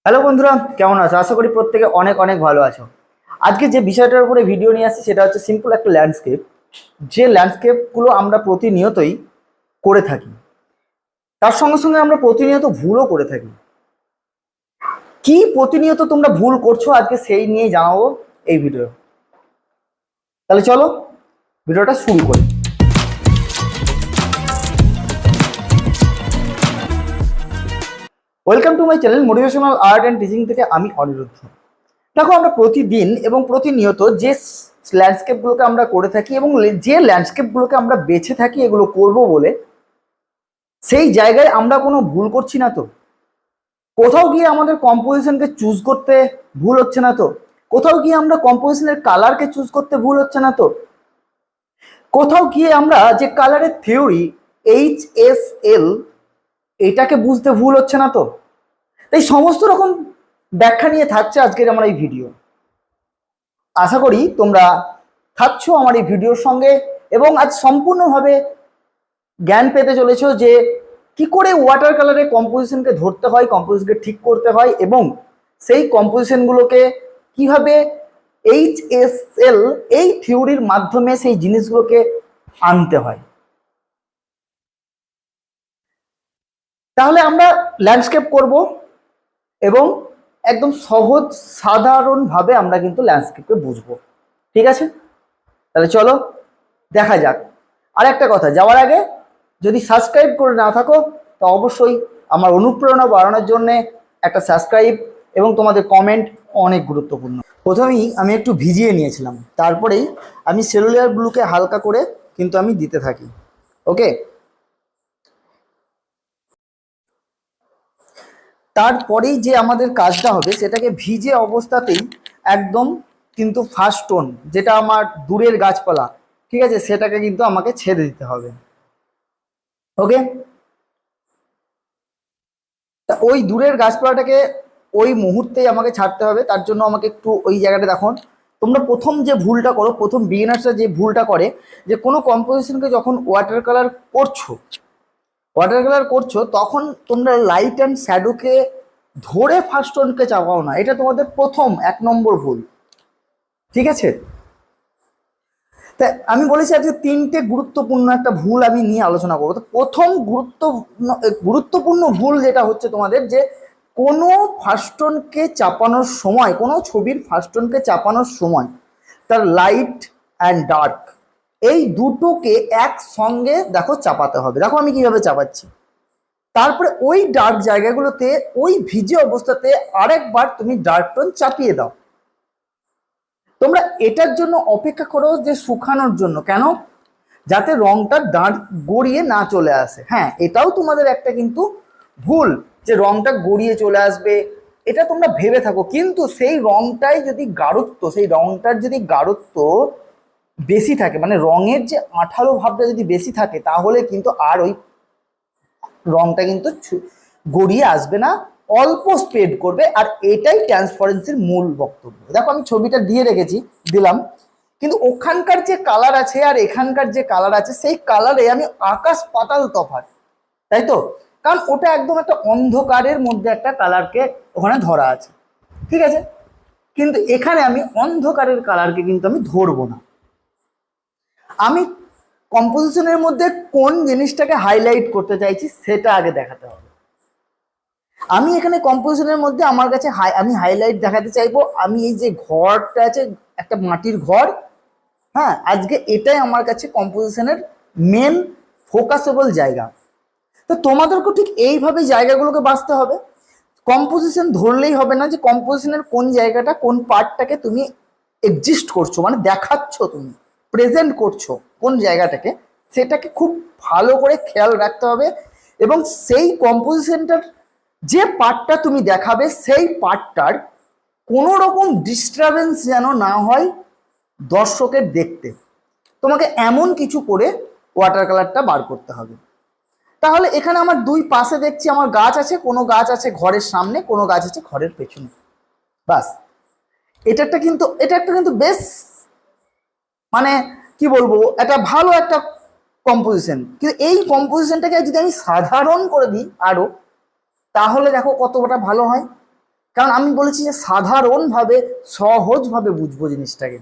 Hello বন্ধুরা, কেমন আছো? আশা করি প্রত্যেকে অনেক অনেক ভালো আছো। আজকে যে বিষয়টার উপরে ভিডিও নিয়ে আসছি সেটা হচ্ছে সিম্পল একটা ল্যান্ডস্কেপ। যে ল্যান্ডস্কেপগুলো আমরা প্রতিনিয়তই করে থাকি, তার সঙ্গে সঙ্গে আমরা প্রতিনিয়ত ভুলও করে থাকি। কি প্রতিনিয়ত তোমরা ভুল করছো আজকে সেই নিয়ে জানাবো এই ভিডিও। তাহলে চলো ভিডিওটা শুরু করি। Welcome to my channel motivational art and teaching থেকে আমি অনিরুদ্ধ। দেখো, আমরা প্রতিদিন এবং প্রতিনিয়ত যে ল্যান্ডস্কেপগুলোকে আমরা করে থাকি এবং যে ল্যান্ডস্কেপগুলোকে আমরা বেছে থাকি এগুলো করব বলে, সেই জায়গায় আমরা কোনো ভুল করছি না তো? কোথাও গিয়ে আমাদের কম্পোজিশনকে চুজ করতে ভুল হচ্ছে না তো? কোথাও গিয়ে আমরা কম্পোজিশনের কালারকে চুজ করতে ভুল হচ্ছে না তো? কোথাও গিয়ে আমরা যে কালারের থিওরি HSL এটাকে বুঝতে ভুল হচ্ছে না তো? তাই সমস্ত রকম ব্যাখ্যা নিয়ে থাকছে আজকের আমার এই ভিডিও। আশা করি তোমরা থাকছো আমার এই ভিডিওর সঙ্গে এবং আজ সম্পূর্ণভাবে জ্ঞান পেতে চলেছো যে কি করে ওয়াটার কালারে কম্পোজিশনকে ধরতে হয়, কম্পোজিশনকে ঠিক করতে হয় এবং সেই কম্পোজিশনগুলোকে কিভাবে HSL এই থিওরির মাধ্যমে সেই জিনিসগুলোকে আনতে হয়। তাহলে আমরা ল্যান্ডস্কেপ করব এবং একদম সহজ সাধারণভাবে আমরা কিন্তু ল্যান্ডস্কেপকে বুঝবো। ঠিক আছে, তাহলে চলো দেখা যাক। আর একটা কথা, যাওয়ার আগে যদি সাবস্ক্রাইব করে না থাকো তো অবশ্যই আমার অনুপ্রেরণা বাড়ানোর জন্য একটা সাবস্ক্রাইব এবং তোমাদের কমেন্ট অনেক গুরুত্বপূর্ণ। প্রথমেই আমি একটু ভিজিয়ে নিয়েছিলাম, তারপরেই আমি সেলুলার ব্লুকে হালকা করে কিন্তু আমি দিতে থাকি। ওকে, তারপরেই যে আমাদের কাজটা হবে সেটাকে ভিজে অবস্থাতেই একদম কিন্তু ফার্স্ট টোন, যেটা আমার দূরের গাছপালা, ঠিক আছে, সেটাকে কিন্তু আমাকে ছেড়ে দিতে হবে। ওকে, তা ওই দূরের গাছপালাটাকে ওই মুহূর্তেই আমাকে ছাড়তে হবে। তার জন্য আমাকে একটু ওই জায়গাটা দেখো। তোমরা প্রথম যে ভুলটা করো, প্রথম বিগিনার্সরা যে ভুলটা করে, যে কোনো কম্পোজিশনকে যখন ওয়াটার কালার করছো তখন তোমরা লাইট অ্যান্ড শ্যাডোকে ধরে ফার্স্ট টোনকে চাপাও না। এটা তোমাদের প্রথম 1 নম্বর ভুল। ঠিক আছে, তা আমি বলেছি আজকে তিনটে গুরুত্বপূর্ণ একটা ভুল আমি নিয়ে আলোচনা করবো। তো প্রথম গুরুত্বপূর্ণ ভুল যেটা হচ্ছে তোমাদের, যে কোনো ফার্স্টনকে চাপানোর সময়, কোনো ছবির ফার্স্টনকে চাপানোর সময় তার লাইট অ্যান্ড ডার্ক এই দুটোকে একসঙ্গে দেখো চাপাতে হবে। দেখো আমি কিভাবে চাপাচ্ছি। তারপরে ওই ডার্ক জায়গাগুলোতে ওই ভিজে অবস্থাতে আরেকবার তুমি ডার্ক টোন চাপিয়ে দাও। তোমরা এটার জন্য অপেক্ষা করো যে শুকানোর জন্য। কেন? যাতে রংটা দাঁড় গড়িয়ে না চলে আসে। হ্যাঁ, এটাও তোমাদের একটা কিন্তু ভুল যে রংটা গড়িয়ে চলে আসবে, এটা তোমরা ভেবে থাকো, কিন্তু সেই রংটাই যদি গাঢ়ত্ব, সেই রংটার যদি গাঢ়ত্ব বেশি থাকে, মানে রঙের যে আঠালো ভাবটা যদি বেশি থাকে, তাহলে কিন্তু আর ওই রংটা কিন্তু গড়িয়ে আসবে না, অল্প স্প্রেড করবে। আর এটাই ট্রান্সপারেন্সির মূল বক্তব্য। দেখো আমি ছবিটা দিয়ে রেখেছি, দিলাম, কিন্তু ওখানকার যে কালার আছে আর এখানকার যে কালার আছে সেই কালারে আমি আকাশ পাতাল তফাৎ, তাই তো? কারণ ওটা একদম একটা অন্ধকারের মধ্যে একটা কালারকে ওখানে ধরা আছে, ঠিক আছে, কিন্তু এখানে আমি অন্ধকারের কালারকে কিন্তু আমি ধরবো না। আমি কম্পোজিশনের মধ্যে কোন জিনিসটাকে হাইলাইট করতে চাইছি সেটা আগে দেখাতে হবে। আমি এখানে কম্পোজিশনের মধ্যে আমার কাছে আমি হাইলাইট দেখাতে চাইবো। আমি এই যে ঘরটা আছে, একটা মাটির ঘর, হ্যাঁ, আজকে এটাই আমার কাছে কম্পোজিশনের মেন ফোকাসেবল জায়গা। তো তোমাদেরকেও ঠিক এইভাবে জায়গাগুলোকে বাছতে হবে। কম্পোজিশন ধরলেই হবে না যে কম্পোজিশনের কোন জায়গাটা, কোন পার্টটাকে তুমি এক্সিস্ট করছো, মানে দেখাচ্ছ, তুমি প্রেজেন্ট করছো কোন জায়গাটাকে, সেটাকে খুব ভালো করে খেয়াল রাখতে হবে। এবং সেই কম্পোজিশনটার যে পার্টটা তুমি দেখাবে সেই পার্টটার কোনো রকম ডিস্টারবেন্স যেন না হয় দর্শকের দেখতে। তোমাকে এমন কিছু করে ওয়াটার কালারটা বার করতে হবে। তাহলে এখানে আমার দুই পাশে দেখছি আমার গাছ আছে, কোনো গাছ আছে ঘরের সামনে, কোনো গাছ আছে ঘরের পেছনে, বাস। এটা একটা কিন্তু বেশ, মানে কি বলবো, একটা ভালো একটা কম্পোজিশন। কিন্তু এই কম্পোজিশনটাকে যদি আমি সাধারণ করে দিই আরো, তাহলে দেখো কতটা ভালো হয়। কারণ আমি বলেছি যে সাধারণভাবে সহজভাবে বুঝবো জিনিসটাকে।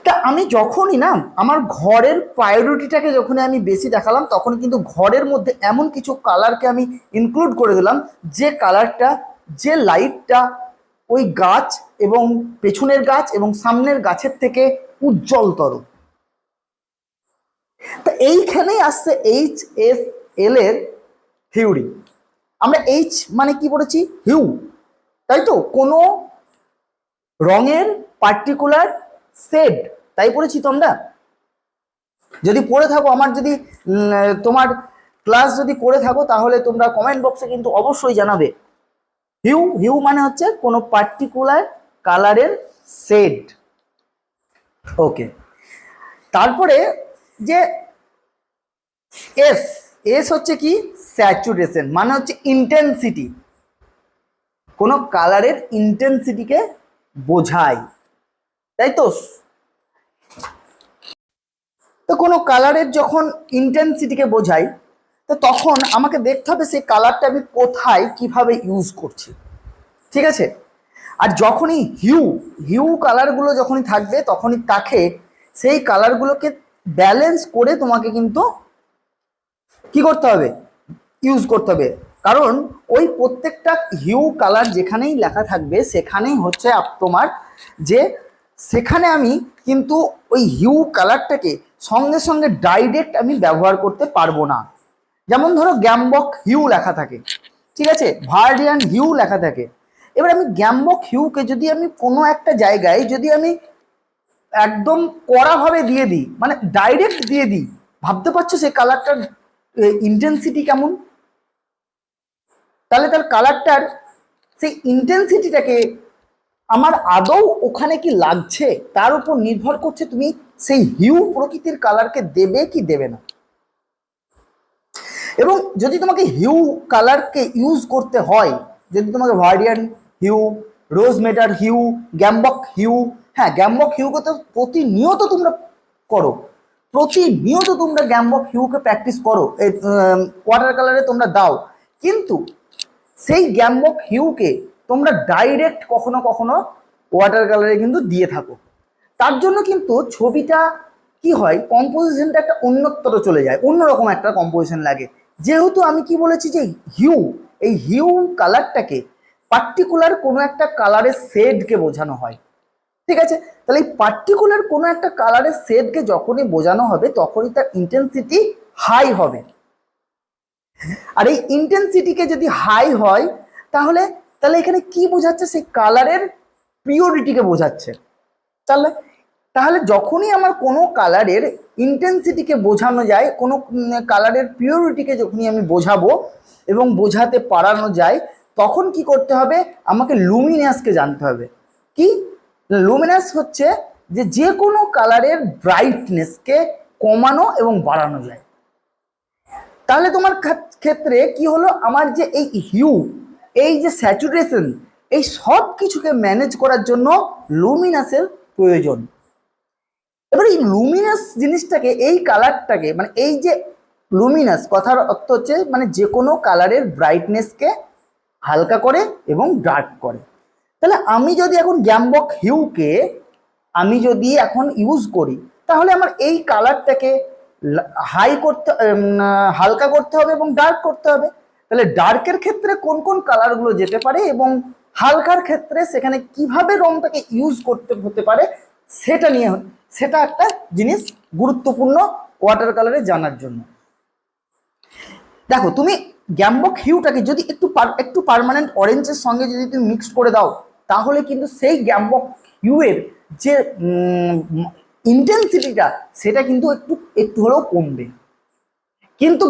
তা আমি যখনই না আমার ঘরের প্রায়োরিটিটাকে যখনই আমি বেশি দেখালাম, তখন কিন্তু ঘরের মধ্যে এমন কিছু কালারকে আমি ইনক্লুড করে দিলাম যে কালারটা, যে লাইটটা ওই গাছ এবং পেছনের গাছ এবং সামনের গাছের থেকে উজ্জ্বলতর। তা এইখানেই আসছে HSL এর থিওরি। আমরা এইচ মানে কি পড়েছি? হিউ, তাই তো, কোনো রঙের পার্টিকুলার শেড, তাই পড়েছি তো আমরা। যদি পড়ে থাকো, আমার যদি তোমার ক্লাস যদি করে থাকো, তাহলে তোমরা কমেন্ট বক্সে কিন্তু অবশ্যই জানাবে। হিউ, হিউ মানে হচ্ছে কোনো পার্টিকুলার কালারের শেড। ওকে, তারপরে যে এস, এস হচ্ছে কি? স্যাচুরেশন, মানে হচ্ছে ইন্টেন্সিটি, কোনো কালারের ইন্টেন্সিটিকে বোঝায়, তাই তো। তো কোনো কালারের যখন ইন্টেন্সিটিকে বোঝাই, তো তখন আমাকে দেখতে হবে সেই কালারটা আমি কোথায় কিভাবে ইউজ করছি, ঠিক আছে। আর যখনই হিউ, হিউ কালারগুলো যখনই থাকবে, তখনই তাকে সেই কালারগুলোকে ব্যালেন্স করে তোমাকে কিন্তু কি করতে হবে? ইউজ করতে হবে। কারণ ওই প্রত্যেকটা হিউ কালার যেখানেই লেখা থাকবে, সেখানেই হচ্ছে তোমার যে, সেখানে আমি কিন্তু ওই হিউ কালারটাকে সঙ্গে সঙ্গে ডাইরেক্ট আমি ব্যবহার করতে পারবো না। যেমন ধরো গ্যামবক হিউ লেখা থাকে, ঠিক আছে, ভার্ডিয়ান হিউ লেখা থাকে। এবার আমি গ্যামবক হিউকে যদি আমি কোনো একটা জায়গায় যদি আমি একদম কড়াভাবে দিয়ে দিই, মানে ডাইরেক্ট দিয়ে দিই, ভাবতে পারছো সেই কালারটার ইন্টেন্সিটি কেমন? তাহলে তার কালারটার সেই ইন্টেন্সিটিটাকে আমার আদৌ ওখানে কি লাগছে তার উপর নির্ভর করছে তুমি সেই হিউ প্রকৃতির কালারকে দেবে কি দেবে না। এবং যদি তোমাকে হিউ কালারকে ইউজ করতে হয়, যদি তোমাকে ভার্ডিয়ান হিউ, রোজ মেটার হিউ, গ্যামবক হিউ, হ্যাঁ গ্যামবক হিউকে তো প্রতিনিয়ত তোমরা করো, প্রতিনিয়ত তোমরা গ্যামবক হিউকে প্র্যাকটিস করো, ওয়াটার কালারে তোমরা দাও, কিন্তু সেই গ্যামবক হিউকে তোমরা ডাইরেক্ট কখনো কখনো ওয়াটার কালারে কিন্তু দিয়ে থাকো। তার জন্য কিন্তু ছবিটা কি হয়, কম্পোজিশনটা একটা অন্যত্র চলে যায়, অন্যরকম একটা কম্পোজিশন লাগে। যেহেতু আমি কি বলেছি যে হিউ, এই হিউ কালারটাকে পার্টিকুলার কোনো একটা কালারের শেডকে বোঝানো হয়, ঠিক আছে। তাহলে এই পার্টিকুলার কোনো একটা কালারের শেডকে যখনই বোঝানো হবে, তখনই তার ইন্টেন্সিটি হাই হবে। আর এই ইন্টেন্সিটিকে যদি হাই হয়, তাহলে তাহলে এখানে কি বোঝাচ্ছে? সেই কালারের পিওরিটিকে বোঝাচ্ছে। তাহলে তাহলে যখনই আমার কোনো কালারের ইন্টেন্সিটিকে বোঝানো যায়, কোনো কালারের পিওরিটিকে যখনই আমি বোঝাবো এবং বোঝাতে পারানো যায়, তখন কি করতে হবে? আমাকে লুমিনাসকে জানতে হবে। কি লুমিনাস? হচ্ছে যে যে কোনো কালারের ব্রাইটনেসকে কমানো এবং বাড়ানো যায়। তাহলে তোমার ক্ষেত্রে কি হলো, আমার যে এই হিউ, এই যে স্যাচুরেশন, এই সব কিছুকে ম্যানেজ করার জন্য লুমিনাসের প্রয়োজন। এবার এই লুমিনাস জিনিসটাকে, এই কালারটাকে, মানে এই যে লুমিনাস কথার অর্থ হচ্ছে মানে যে কোনো কালারের ব্রাইটনেসকে হালকা করে এবং ডার্ক করে। তাহলে আমি যদি এখন গ্যামবক হিউকে আমি যদি এখন ইউজ করি, তাহলে আমার এই কালারটাকে হাই করতে, হালকা করতে হবে এবং ডার্ক করতে হবে। তাহলে ডার্কের ক্ষেত্রে কোন কোন কালারগুলো যেতে পারে এবং হালকার ক্ষেত্রে সেখানে কিভাবে রংটাকে ইউজ করতে হতে পারে, সেটা নিয়ে, সেটা একটা জিনিস গুরুত্বপূর্ণ ওয়াটার কালারে জানার জন্য। দেখো তুমি গ্যামবক হিউটাকে যদি একটু পার্মানেন্ট অরেঞ্জের সঙ্গে যদি তুমি মিক্স করে দাও, তাহলে কিন্তু সেই গ্যামবক হিউয়ের যে ইন্টেন্সিটিটা, সেটা কিন্তু একটু একটু হলেও কমবে। কিন্তু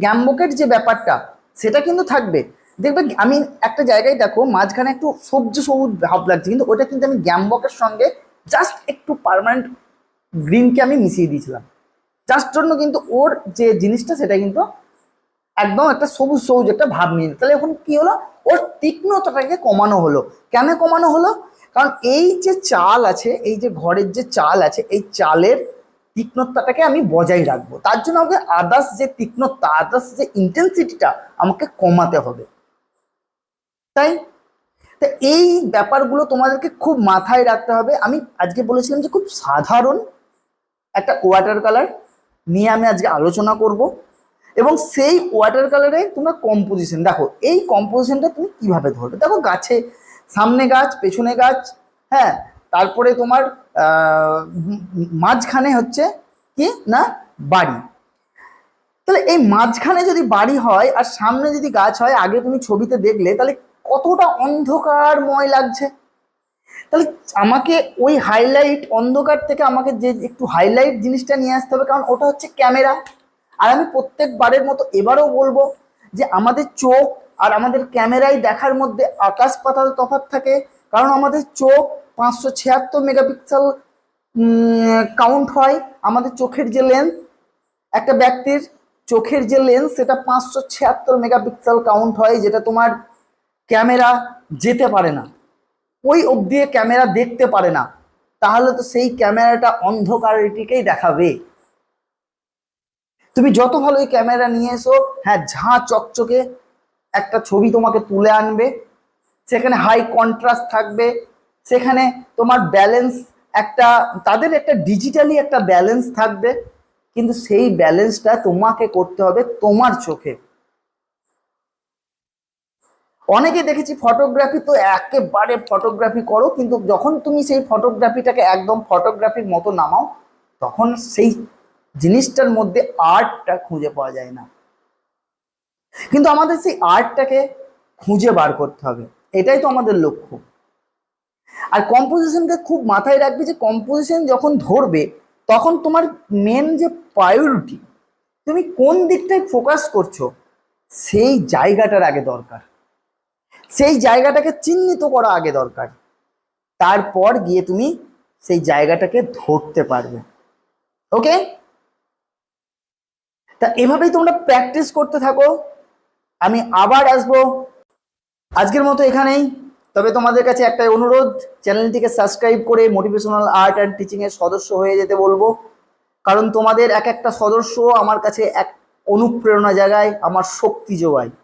গ্যামবকের যে ব্যাপারটা, সেটা কিন্তু থাকবে। দেখবে আমি একটা জায়গায় দেখো মাঝখানে একটু সবুজ সবুজ ভাব লাগছে, কিন্তু ওটা কিন্তু আমি গ্যামবকের সঙ্গে জাস্ট একটু পার্মানেন্ট গ্রিনকে আমি মিশিয়ে দিয়েছিলাম, জাস্ট জন্য কিন্তু ওর যে জিনিসটা সেটা কিন্তু একদম একটা সবুজ সবুজ একটা ভাব নিয়ে। তাহলে এখন কি হলো, ওর তীক্ষ্ণতাটাকে কমানো হলো। কেন কমানো হলো? কারণ এই যে চাল আছে, এই যে ঘরের যে চাল আছে, এই চালের তীক্ষ্ণতাটাকে আমি বজায় রাখবো, তার জন্য আমাকে আদার্স যে তীক্ষ্ণতা, আদার্স যে ইন্টেন্সিটিটা আমাকে কমাতে হবে। তাই তা এই ব্যাপারগুলো তোমাদেরকে খুব মাথায় রাখতে হবে। আমি আজকে বলেছিলাম যে খুব সাধারণ একটা ওয়াটার কালার নিয়ে আমি আজকে আলোচনা করব, এবং সেই ওয়াটার কালারে তোমরা কম্পোজিশন দেখো, এই কম্পোজিশনটা তুমি কিভাবে ধরবে। দেখো গাছে, সামনে গাছ পেছনে গাছ, হ্যাঁ, তারপরে তোমার মাঝখানে হচ্ছে কি না বাড়ি। তাহলে এই মাঝখানে যদি বাড়ি হয় আর সামনে যদি গাছ হয়, আগে তুমি ছবিতে দেখলে তাহলে কতটা অন্ধকারময় লাগছে। তাহলে আমাকে ওই হাইলাইট অন্ধকার থেকে আমাকে যে একটু হাইলাইট জিনিসটা নিয়ে আসতে হবে, কারণ ওটা হচ্ছে ক্যামেরা। আর আমি প্রত্যেকবারের মতো এবারেও বলবো যে আমাদের চোখ আর আমাদের ক্যামেরায় দেখার মধ্যে আকাশ পাতাল তফাৎ থাকে। কারণ আমাদের চোখ 576 মেগাপিক্সেল কাউন্ট হয়। আমাদের চোখের যে লেন্স, একটা ব্যক্তির চোখের যে লেন্স সেটা 576 মেগাপিক্সেল কাউন্ট হয়, যেটা তোমার ক্যামেরা যেতে পারে না, ওই অবধি ক্যামেরা দেখতে পারে না। তাহলে তো সেই ক্যামেরাটা অন্ধকারটিকেই দেখাবে। তুমি যত ভালো এই ক্যামেরা নিয়ে এসো, হ্যাঁ, ঝাঁ চকচকে একটা ছবি তোমাকে তুলে আনবে, সেখানে হাই কন্ট্রাস্ট থাকবে, সেখানে তোমার ব্যালেন্স একটা, তাদের একটা ডিজিটালি একটা ব্যালেন্স থাকবে, কিন্তু সেই ব্যালেন্সটা তোমাকে করতে হবে তোমার চোখে। অনেকে দেখেছি ফটোগ্রাফি তো একেবারে ফটোগ্রাফি করো, কিন্তু যখন তুমি সেই ফটোগ্রাফিটাকে একদম ফটোগ্রাফির মতো নামাও, তখন সেই জিনিসটার মধ্যে আর্টটা খুঁজে পাওয়া যায় না। কিন্তু আমাদের সেই আর্টটাকে খুঁজে বার করতে হবে, এটাই তো আমাদের লক্ষ্য। আর কম্পোজিশনকে খুব মাথায় রাখবে যে কম্পোজিশন যখন ধরবে, তখন তোমার মেন যে প্রায়োরিটি, তুমি কোন দিকটায় ফোকাস করছো, সেই জায়গাটার আগে দরকার, সেই জায়গাটাকে চিহ্নিত করা আগে দরকার। তারপর গিয়ে তুমি সেই জায়গাটাকে ধরতে পারবে। ওকে, তা এভাবেই তোমরা প্র্যাকটিস করতে থাকো। আমি আবার আসবো, আজকের মতো এখানেই। তবে তোমাদের কাছে একটাই অনুরোধ, চ্যানেলটিকে সাবস্ক্রাইব করে মোটিভেশনাল আর্ট অ্যান্ড টিচিং এর সদস্য হয়ে যেতে বলবো। কারণ তোমাদের এক একটা সদস্য আমার কাছে এক অনুপ্রেরণা জাগায়, আমার শক্তি যোগায়।